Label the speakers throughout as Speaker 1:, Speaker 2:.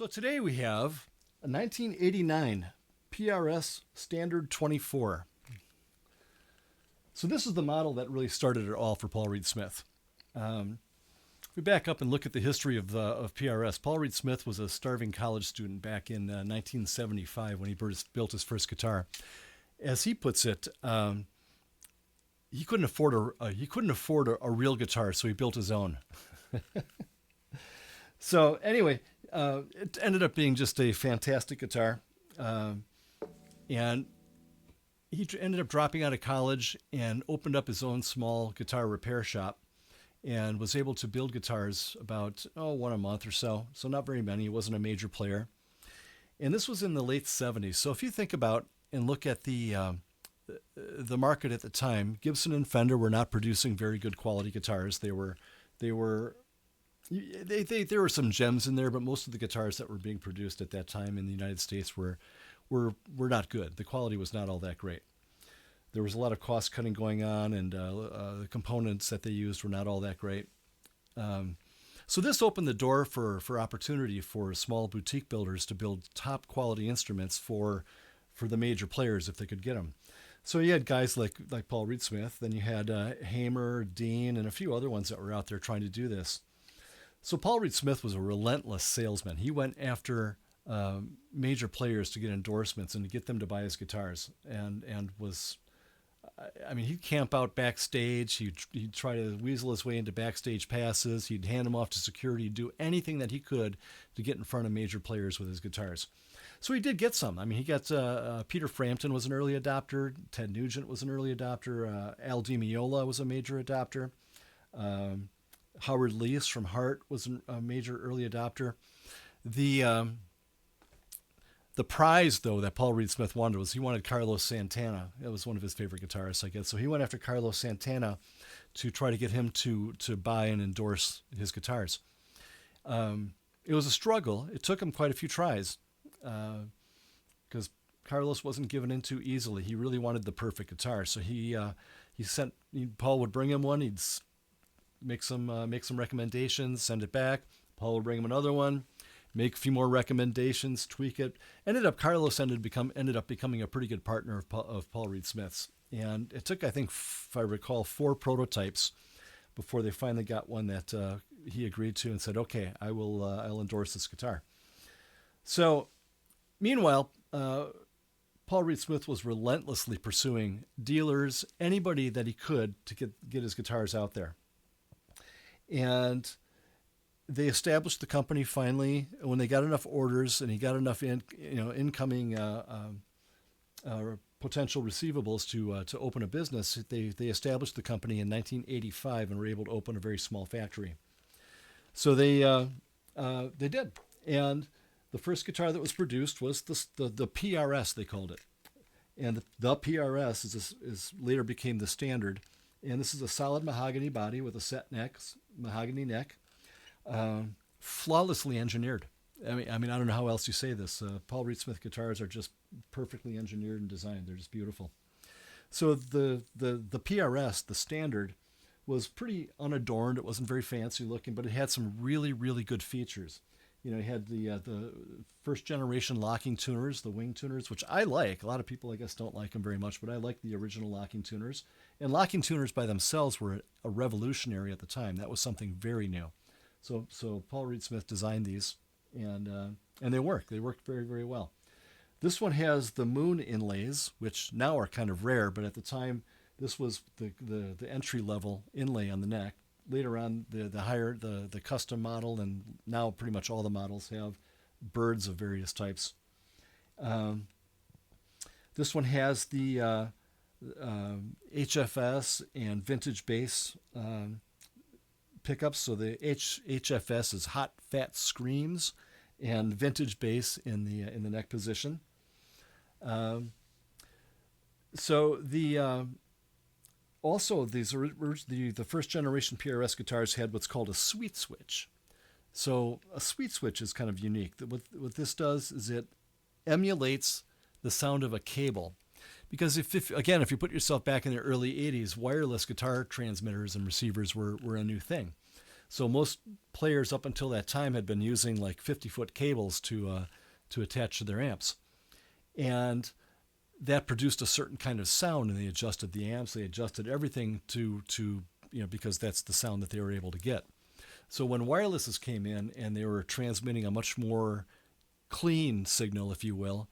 Speaker 1: So today we have a 1989 PRS Standard 24. So this is the model that really started it all for Paul Reed Smith. If we back up and look at the history of PRS, Paul Reed Smith was a starving college student back in 1975 when he built his first guitar. As he puts it, he couldn't afford a real guitar, so he built his own. So anyway, it ended up being just a fantastic guitar, and he ended up dropping out of college and opened up his own small guitar repair shop, and was able to build guitars about one a month or so. So not very many. He wasn't a major player, and this was in the late '70s. So if you think about and look at the market at the time, Gibson and Fender were not producing very good quality guitars. There were some gems in there, but most of the guitars that were being produced at that time in the United States were not good. The quality was not all that great. There was a lot of cost cutting going on, and the components that they used were not all that great. So this opened the door for opportunity for small boutique builders to build top quality instruments for the major players if they could get them. So you had guys like Paul Reed Smith, then you had Hamer, Dean, and a few other ones that were out there trying to do this. So Paul Reed Smith was a relentless salesman. He went after major players to get endorsements and to get them to buy his guitars, and was, I mean, he'd camp out backstage. He'd try to weasel his way into backstage passes. He'd hand them off to security. He'd do anything that he could to get in front of major players with his guitars. So he did get some. I mean, he got Peter Frampton was an early adopter. Ted Nugent was an early adopter. Al Di Meola was a major adopter. Howard Leese from Heart was a major early adopter. The prize, though, that Paul Reed Smith wanted was he wanted Carlos Santana. That was one of his favorite guitarists, I guess. So he went after Carlos Santana to try to get him to buy and endorse his guitars. It was a struggle. It took him quite a few tries because Carlos wasn't given in too easily. He really wanted the perfect guitar. So Paul would bring him one. He'd make some recommendations, send it back. Paul would bring him another one, make a few more recommendations, tweak it. Carlos ended up becoming a pretty good partner of Paul Reed Smith's. And it took, I think, if I recall, 4 prototypes before they finally got one that he agreed to and said, "Okay, I'll endorse this guitar." So, meanwhile, Paul Reed Smith was relentlessly pursuing dealers, anybody that he could to get his guitars out there. And they established the company finally when they got enough orders and he got enough incoming potential receivables to open a business. They established the company in 1985 and were able to open a very small factory. So they did, and the first guitar that was produced was the PRS, they called it, and the PRS is later became the Standard. And this is a solid mahogany body with a set neck, mahogany neck, flawlessly engineered. I mean, I don't know how else you say this. Paul Reed Smith guitars are just perfectly engineered and designed. They're just beautiful. So the PRS, the Standard, was pretty unadorned. It wasn't very fancy looking, but it had some really, really good features. It had the first generation locking tuners, the wing tuners, which I like. A lot of people, I guess, don't like them very much, but I like the original locking tuners. And locking tuners by themselves were a revolutionary at the time. That was something very new. So Paul Reed Smith designed these, and they work. They worked very, very well. This one has the moon inlays, which now are kind of rare, but at the time, this was the entry level inlay on the neck. Later on, the custom model, and now pretty much all the models have birds of various types. This one has the HFS and vintage bass pickups. So the HFS is hot fat screams, and vintage bass in the neck position. Also, the first generation PRS guitars had what's called a sweet switch. So a sweet switch is kind of unique. What this does is it emulates the sound of a cable. Because if you put yourself back in the early 80s, wireless guitar transmitters and receivers were a new thing. So most players up until that time had been using like 50-foot cables to attach to their amps, and that produced a certain kind of sound. And they adjusted the amps, they adjusted everything to because that's the sound that they were able to get. So when wirelesses came in and they were transmitting a much more clean signal, if you will,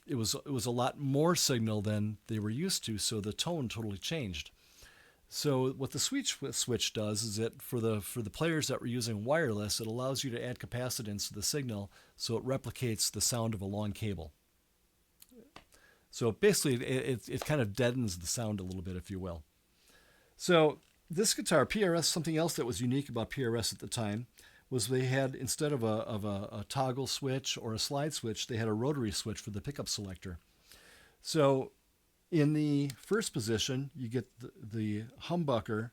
Speaker 1: it was a lot more signal than they were used to. So the tone totally changed. So what the switch does is that for the players that were using wireless, it allows you to add capacitance to the signal so it replicates the sound of a long cable. So basically, it kind of deadens the sound a little bit, if you will. So this guitar, PRS, something else that was unique about PRS at the time was they had, instead of a toggle switch or a slide switch, they had a rotary switch for the pickup selector. So in the first position, you get the humbucker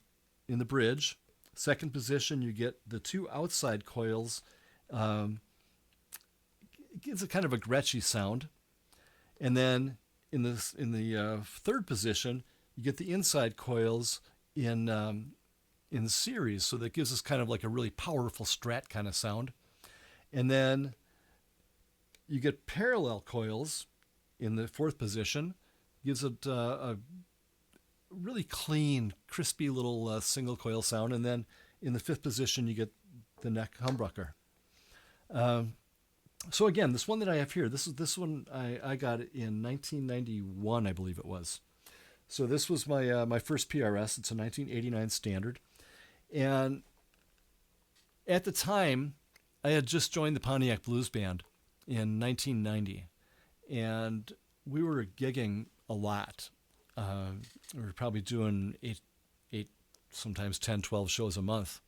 Speaker 1: in the bridge. Second position, you get the two outside coils. It gives a kind of a Gretschy sound. And then in the third position, you get the inside coils in series, so that gives us kind of like a really powerful Strat kind of sound. And then you get parallel coils in the fourth position, gives it a really clean, crispy little single coil sound. And then in the fifth position, you get the neck humbucker. So again, this one that I have here, this one I got in 1991, I believe it was. So this was my first PRS. It's a 1989 Standard. And at the time, I had just joined the Pontiac Blues Band in 1990. And we were gigging a lot. We were probably doing eight, sometimes 10, 12 shows a month.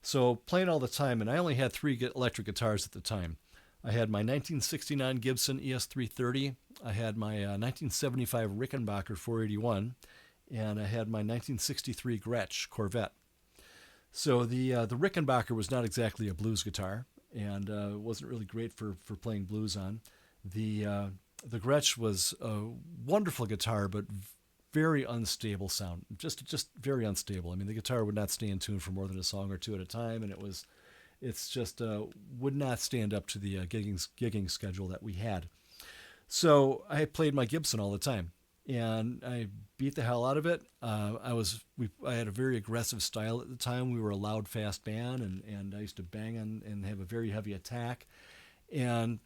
Speaker 1: So playing all the time, and I only had 3 electric guitars at the time. I had my 1969 Gibson ES330. I had my 1975 Rickenbacker 481, and I had my 1963 Gretsch Corvette. So the Rickenbacker was not exactly a blues guitar, and wasn't really great for playing blues on. The Gretsch was a wonderful guitar, but very unstable sound, just very unstable. I mean, the guitar would not stay in tune for more than a song or two at a time, and it's just would not stand up to the gigging schedule that we had. So I played my Gibson all the time, and I beat the hell out of it. I had a very aggressive style at the time. We were a loud, fast band, and I used to bang and have a very heavy attack, and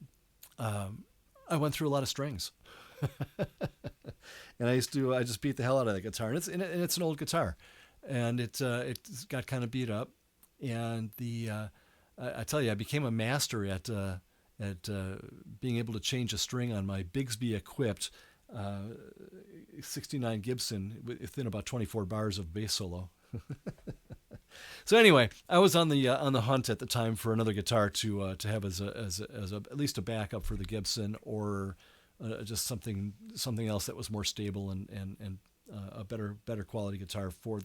Speaker 1: I went through a lot of strings. And I just beat the hell out of that guitar, and it's an old guitar, and it got kind of beat up, and I tell you, I became a master at being able to change a string on my Bigsby equipped 69 Gibson within about 24 bars of bass solo. So anyway, I was on the hunt at the time for another guitar to have as at least a backup for the Gibson, or just something else that was more stable and a better quality guitar for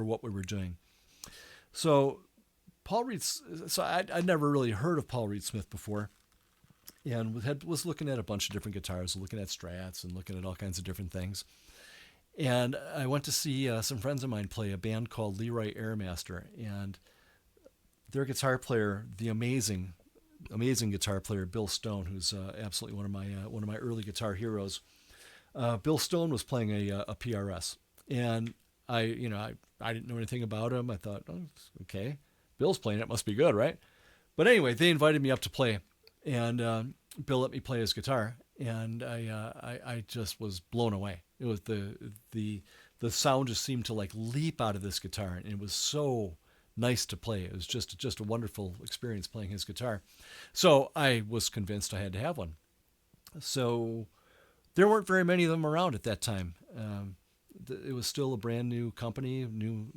Speaker 1: what we were doing. So I'd never really heard of Paul Reed Smith before, and was looking at a bunch of different guitars, looking at Strats and looking at all kinds of different things. And I went to see some friends of mine play a band called Leroy Airmaster, and their guitar player, the amazing guitar player Bill Stone, who's absolutely one of my early guitar heroes. Bill Stone was playing a PRS, and I didn't know anything about him. I thought, oh, okay, Bill's playing it, must be good, right? But anyway, they invited me up to play, and Bill let me play his guitar, and I just was blown away. It was the sound just seemed to like leap out of this guitar, and it was so nice to play. It was just a wonderful experience playing his guitar. So I was convinced I had to have one. So there weren't very many of them around at that time. It was still a brand new company, new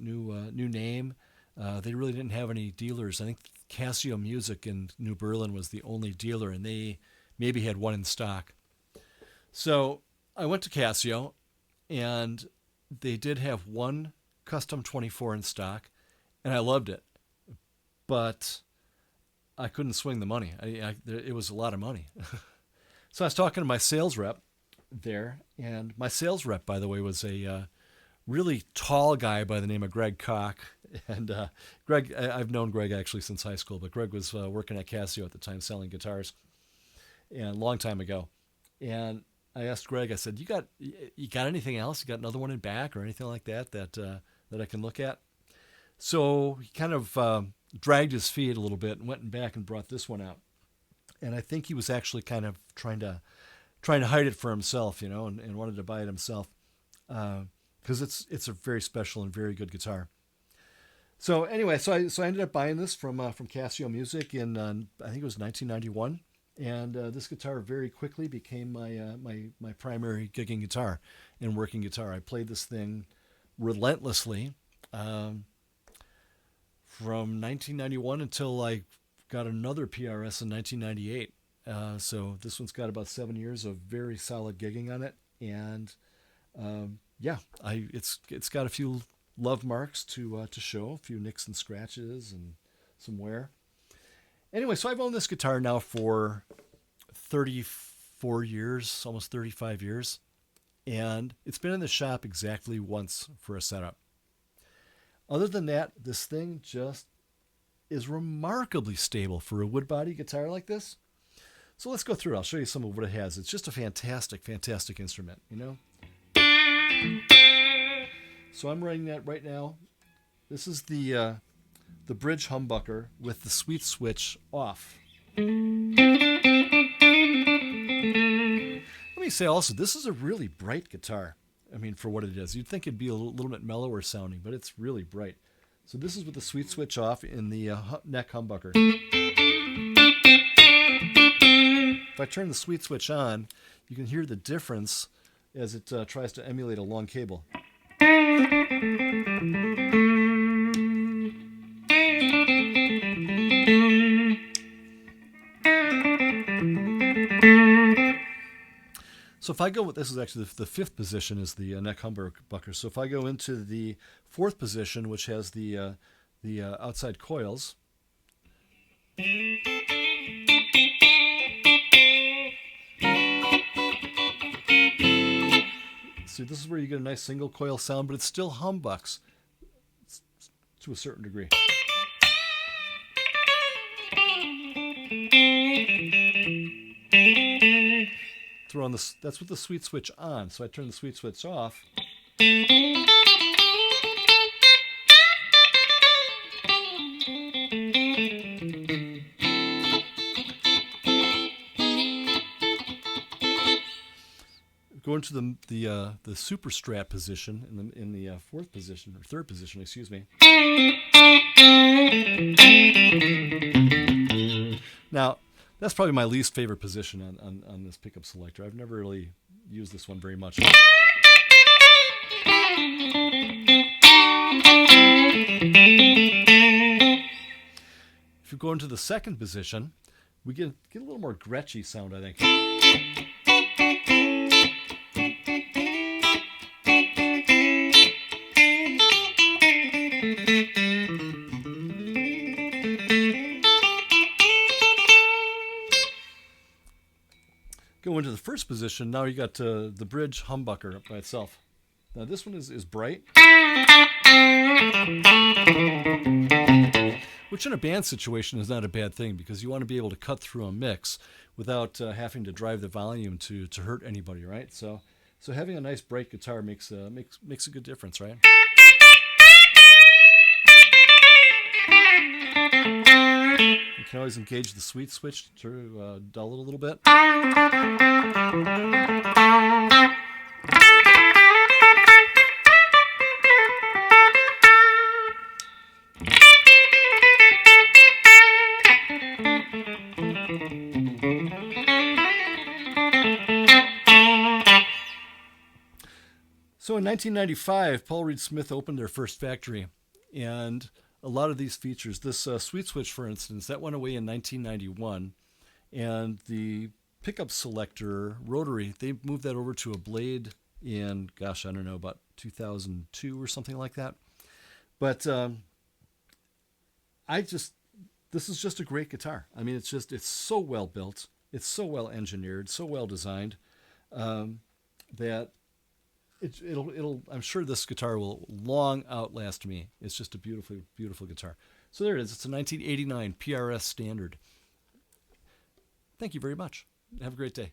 Speaker 1: name. They really didn't have any dealers. I think Casio Music in New Berlin was the only dealer, and they maybe had one in stock. So I went to Casio, and they did have one Custom 24 in stock, and I loved it. But I couldn't swing the money. It was a lot of money. So I was talking to my sales rep there, and my sales rep, by the way, was really tall guy by the name of Greg Koch. And Greg, I've known Greg actually since high school, but Greg was working at Casio at the time selling guitars, and a long time ago. And I asked Greg, I said, you got anything else? You got another one in back or anything like that that I can look at? So he kind of dragged his feet a little bit and went back and brought this one out. And I think he was actually kind of trying to hide it for himself, and wanted to buy it himself, because it's a very special and very good guitar. So anyway, so I ended up buying this from Casio Music in I think it was 1991, and this guitar very quickly became my primary gigging guitar and working guitar. I played this thing relentlessly from 1991 until I got another PRS in 1998. So this one's got about 7 years of very solid gigging on it, and it's got a few love marks to show, a few nicks and scratches and some wear. Anyway, so I've owned this guitar now for 34 years, almost 35 years, and it's been in the shop exactly once for a setup. Other than that, this thing just is remarkably stable for a wood body guitar like this. So let's go through it. I'll show you some of what it has. It's just a fantastic, fantastic instrument, So I'm running that right now. This is the bridge humbucker with the sweet switch off. Let me say also, this is a really bright guitar. I mean, for what it is. You'd think it'd be a little bit mellower sounding, but it's really bright. So this is with the sweet switch off in the neck humbucker. If I turn the sweet switch on, you can hear the difference as it tries to emulate a long cable. So if I go, this is actually the fifth position is the neck humbucker. So if I go into the fourth position, which has the outside coils, so this is where you get a nice single coil sound, but it's still humbucks to a certain degree. Throw on this. That's with the sweet switch on. So I turn the sweet switch off. Go into the super strat position in the fourth position or third position, excuse me. Now, that's probably my least favorite position on this pickup selector. I've never really used this one very much. If you go into the second position, we get a little more Gretschy sound, I think. Go into the first position, now you got the bridge humbucker by itself. Now this one is bright, which in a band situation is not a bad thing because you want to be able to cut through a mix without having to drive the volume to hurt anybody, right? So having a nice bright guitar makes a good difference, right? You can always engage the sweet switch to dull it a little bit. So in 1995, Paul Reed Smith opened their first factory, and a lot of these features, this sweet switch, for instance, that went away in 1991, and the pickup selector rotary, they moved that over to a blade in, gosh, I don't know, about 2002 or something like that. But this is just a great guitar. I mean, it's so well built, it's so well engineered, so well designed, that It'll. I'm sure this guitar will long outlast me. It's just a beautiful, beautiful guitar. So there it is. It's a 1989 PRS Standard. Thank you very much. Have a great day.